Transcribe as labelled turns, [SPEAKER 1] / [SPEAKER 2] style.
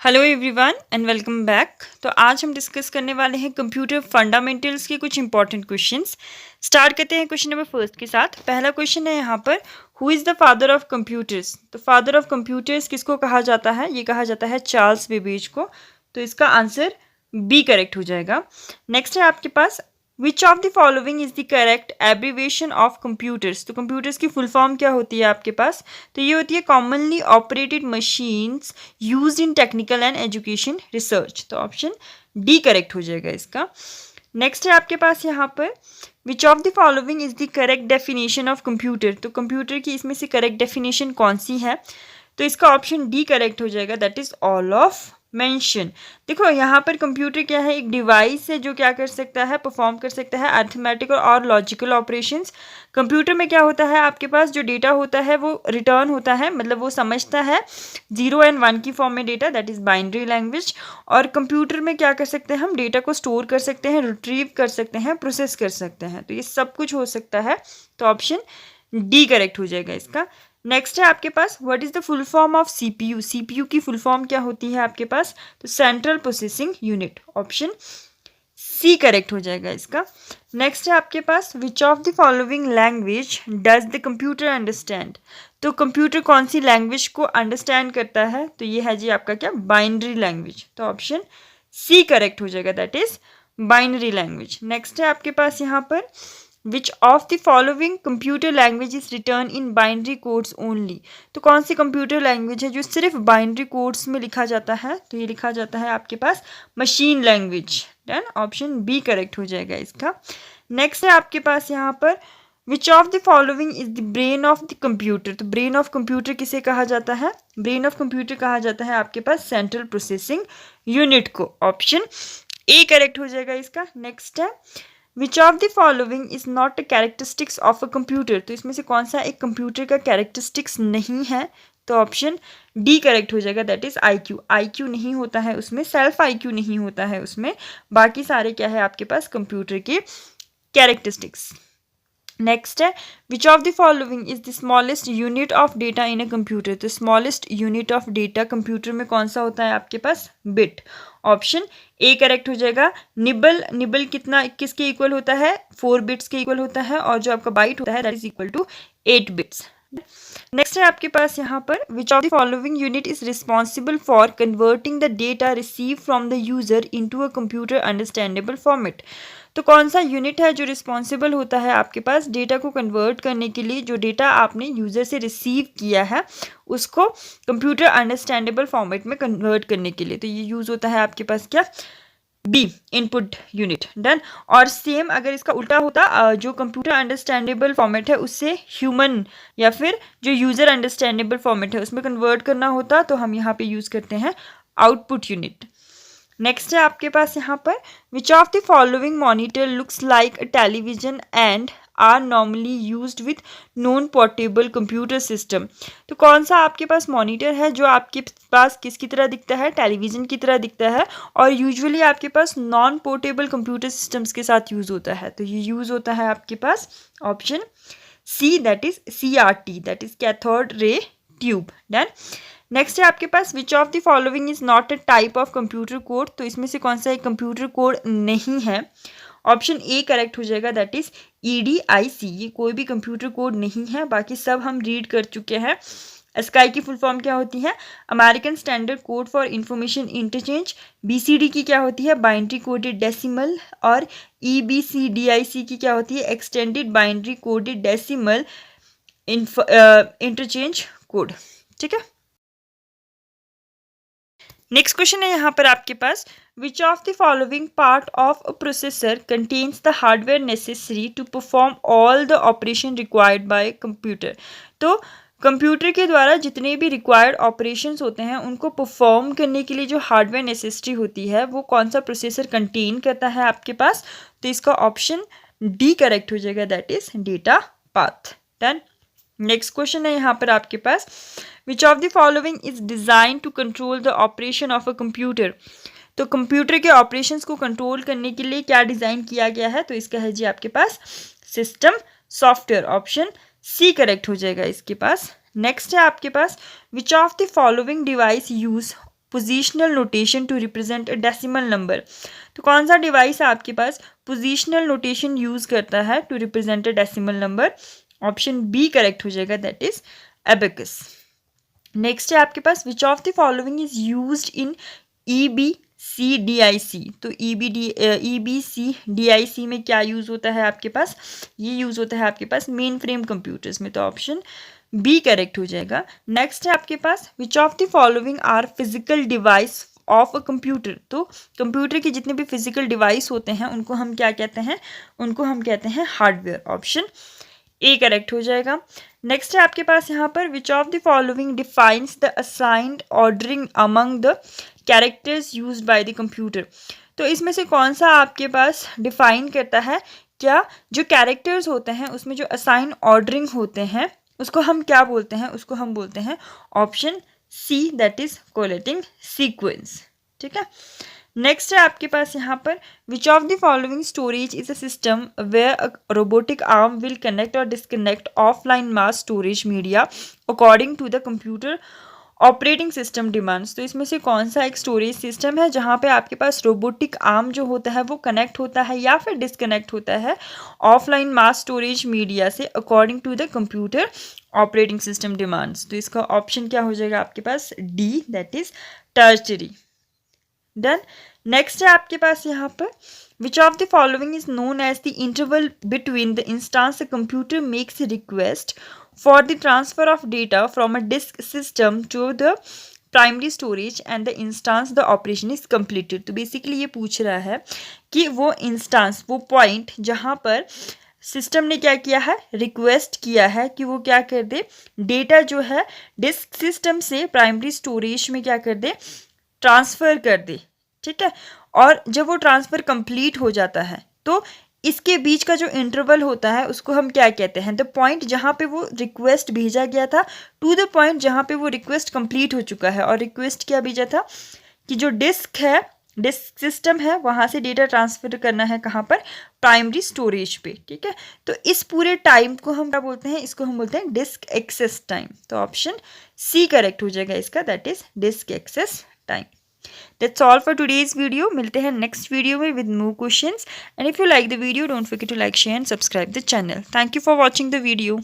[SPEAKER 1] Hello everyone and welcome back. तो आज हम डिस्कस करने वाले हैं कंप्यूटर फंडामेंटल्स के कुछ इंपॉर्टेंट क्वेश्चंस। स्टार्ट करते हैं क्वेश्चन नंबर फर्स्ट के साथ। पहला क्वेश्चन है यहाँ पर, who is the father of computers. तो फादर ऑफ कंप्यूटर्स किसको कहा जाता है? ये कहा जाता है चार्ल्स बेबेज को। तो इसका आंसर बी करेक्ट हो जाएगा। नेक्स्ट है आपके पास, which of the following is the correct abbreviation of computers. तो कंप्यूटर्स की फुल फॉर्म क्या होती है आपके पास? तो ये होती है commonly operated machines used in technical and education research. तो ऑप्शन डी करेक्ट हो जाएगा इसका। नेक्स्ट है आपके पास यहाँ पर, which of the following is the correct definition of computer. तो कंप्यूटर की इसमें से करेक्ट डेफिनेशन कौन सी है? तो इसका ऑप्शन डी करेक्ट हो जाएगा, that is all of mention. देखो यहाँ पर कंप्यूटर क्या है, एक डिवाइस है जो क्या कर सकता है, परफॉर्म कर सकता है अरिथमेटिकल और लॉजिकल ऑपरेशंस। कंप्यूटर में क्या होता है आपके पास, जो डेटा होता है वो रिटर्न होता है, मतलब वो समझता है 0 और 1 की फॉर्म में data, that is binary language. और कंप्यूटर में क्या कर सकते हैं हम, डेटा को स्टोर कर सकते हैं, रिट्रीव कर सकते हैं, प्रोसेस कर सकते हैं। तो ये सब कुछ हो सकता है। तो ऑप्शन डी करेक्ट हो जाएगा इसका। नेक्स्ट है आपके पास, what is the full form of CPU. CPU की फुल फॉर्म क्या होती है आपके पास? तो central processing unit. Option C correct हो जाएगा इसका। नेक्स्ट है आपके पास, which of the following language does the computer understand. तो कंप्यूटर कौन सी लैंग्वेज को अंडरस्टैंड करता है? तो ये है जी आपका क्या, बाइनरी लैंग्वेज। तो ऑप्शन सी करेक्ट हो जाएगा, that is binary language. Next है आपके पास यहाँ पर, which of the following computer language is return in binary codes only. तो कौन सी कंप्यूटर लैंग्वेज है जो सिर्फ बाइनरी कोड्स में लिखा जाता है? तो ये लिखा जाता है आपके पास machine language. Done, option B correct हो जाएगा इसका। नेक्स्ट है आपके पास यहाँ पर, which of the following is the brain of the computer. तो ब्रेन ऑफ कंप्यूटर किसे कहा जाता है? ब्रेन ऑफ कंप्यूटर कहा जाता है आपके पास सेंट्रल प्रोसेसिंग यूनिट को। ऑप्शन ए करेक्ट हो जाएगा इसका। नेक्स्ट है, which of the following is not a characteristics of a computer. तो इसमें से कौन सा एक कंप्यूटर का कैरेक्टरिस्टिक्स नहीं है? तो ऑप्शन डी करेक्ट हो जाएगा, दैट इज आईक्यू। आईक्यू नहीं होता है उसमें, सेल्फ आईक्यू नहीं होता है उसमें, बाकी सारे क्या है आपके पास कंप्यूटर के कैरेक्टरिस्टिक्स। नेक्स्ट है, which of the following is the smallest unit of data in a computer. तो smallest unit of data computer में कौन सा होता है आपके पास? बिट। ऑप्शन ए करेक्ट हो जाएगा। निबल, निबल कितना किसके इक्वल होता है? 4 बिट्स के इक्वल होता है, और जो आपका बाइट होता है that is equal to 8 bits. Next है आपके पास यहाँ पर, which of the following unit is responsible for converting the data receive from the user into a computer understandable format. तो कौन सा यूनिट है जो रिस्पॉन्सिबल होता है आपके पास डेटा को कन्वर्ट करने के लिए? जो डेटा आपने यूजर से रिसीव किया है उसको कंप्यूटर अंडरस्टैंडेबल फॉर्मेट में कन्वर्ट करने के लिए। तो ये यूज होता है आपके पास क्या, बी, इनपुट यूनिट। डन। और सेम अगर इसका उल्टा होता, जो कंप्यूटर अंडरस्टैंडेबल फॉर्मेट है उससे ह्यूमन या फिर जो यूजर अंडरस्टैंडेबल फॉर्मेट है उसमें कन्वर्ट करना होता, तो हम यहाँ पे यूज करते हैं आउटपुट यूनिट। नेक्स्ट है आपके पास यहाँ पर, which of the following monitor looks like a television and are normally used with non portable computer system. तो कौन सा आपके पास मॉनिटर है जो आपके पास किसकी तरह दिखता है? टेलीविजन की तरह दिखता है, और यूजुअली आपके पास नॉन पोर्टेबल कंप्यूटर सिस्टम्स के साथ यूज होता है। तो ये यूज होता है आपके पास option C, that is CRT, that is cathode ray tube. Done. Next है आपके पास, which of the following is not a type of computer code. तो इसमें से कौन सा एक कंप्यूटर कोड नहीं है? ऑप्शन ए करेक्ट हो जाएगा, दैट इज EDIC। ये कोई भी कंप्यूटर कोड नहीं है, बाकी सब हम रीड कर चुके हैं। स्काई की फुल फॉर्म क्या होती है? American standard code for information interchange. BCD की क्या होती है? Binary coded decimal. और EBCDIC की क्या होती है? Extended binary coded decimal interchange code. ठीक है। नेक्स्ट क्वेश्चन है यहाँ पर आपके पास, which of the following part of a processor contains the hardware necessary to perform all the operation required by computer. तो कंप्यूटर के द्वारा जितने भी रिक्वायर्ड ऑपरेशंस होते हैं उनको परफॉर्म करने के लिए जो हार्डवेयर नेसेसरी होती है वो कौन सा प्रोसेसर कंटेन करता है आपके पास? तो इसका ऑप्शन डी करेक्ट हो जाएगा, that is data path. Done. Next question है यहाँ पर आपके पास, which of the following is design to control the operation of a computer. तो कंप्यूटर के ऑपरेशंस को कंट्रोल करने के लिए क्या डिजाइन किया गया है? तो इसका है जी आपके पास system software. Option C correct हो जाएगा इसके पास। नेक्स्ट है आपके पास, which of the following device use positional notation to represent a decimal number. तो कौन सा डिवाइस आपके पास पोजिशनल नोटेशन यूज करता है to represent a decimal number? Option B correct हो जाएगा, दैट इज एबेकस। नेक्स्ट है आपके पास which of the following is used in EBCDIC। तो EBCDIC में क्या यूज होता है आपके पास? ये यूज होता है आपके पास मेन फ्रेम कंप्यूटर्स में, तो ऑप्शन बी करेक्ट हो जाएगा। नेक्स्ट है आपके पास which of the following are physical device of a computer. तो कंप्यूटर के जितने भी फिजिकल डिवाइस होते हैं उनको हम क्या कहते हैं? उनको हम कहते हैं हार्डवेयर। ऑप्शन ए करेक्ट हो जाएगा। नेक्स्ट है आपके पास यहाँ पर which of the following defines the assigned ordering among the characters used by the computer. तो इसमें से कौन सा आपके पास डिफाइन करता है क्या जो कैरेक्टर्स होते हैं उसमें जो असाइन ऑर्डरिंग होते हैं उसको हम क्या बोलते हैं? उसको हम बोलते हैं option C, that is collating sequence. ठीक है। नेक्स्ट है आपके पास यहाँ पर which of the following storage is a system where a robotic arm will connect और disconnect offline mass storage media according to the computer operating system demands. तो इसमें से कौन सा एक स्टोरेज सिस्टम है जहाँ पे आपके पास रोबोटिक आर्म जो होता है वो कनेक्ट होता है या फिर डिस्कनेक्ट होता है ऑफलाइन मास स्टोरेज मीडिया से according to the computer operating system demands? तो इसका ऑप्शन क्या हो जाएगा आपके पास? D, that is tertiary. Done. Next है आपके पास यहाँ पर which of the following is known as the interval between the instance the computer makes request for the transfer of data from a disk system to the primary storage and the instance the operation is completed। तो basically ये पूछ रहा है कि वो instance, वो point जहाँ पर सिस्टम ने क्या किया है? रिक्वेस्ट किया है कि वो क्या कर दे? डेटा जो है डिस्क सिस्टम से प्राइमरी स्टोरेज में क्या कर दे? ट्रांसफ़र कर दे। ठीक है। और जब वो ट्रांसफ़र कंप्लीट हो जाता है तो इसके बीच का जो इंटरवल होता है उसको हम क्या कहते हैं? द पॉइंट जहाँ पे वो रिक्वेस्ट भेजा गया था टू द पॉइंट जहाँ पे वो रिक्वेस्ट कंप्लीट हो चुका है। और रिक्वेस्ट क्या भेजा था कि जो डिस्क है, डिस्क सिस्टम है, वहाँ से डेटा ट्रांसफ़र करना है कहाँ पर? प्राइमरी स्टोरेज पे। ठीक है। तो इस पूरे टाइम को हम क्या बोलते हैं? इसको हम बोलते हैं डिस्क एक्सेस टाइम। तो ऑप्शन सी करेक्ट हो जाएगा इसका, that is disk access time. That's all for today's video. मिलते हैं next video में with more questions. And if you like the video, don't forget to like, share and subscribe the channel. Thank you for watching the video.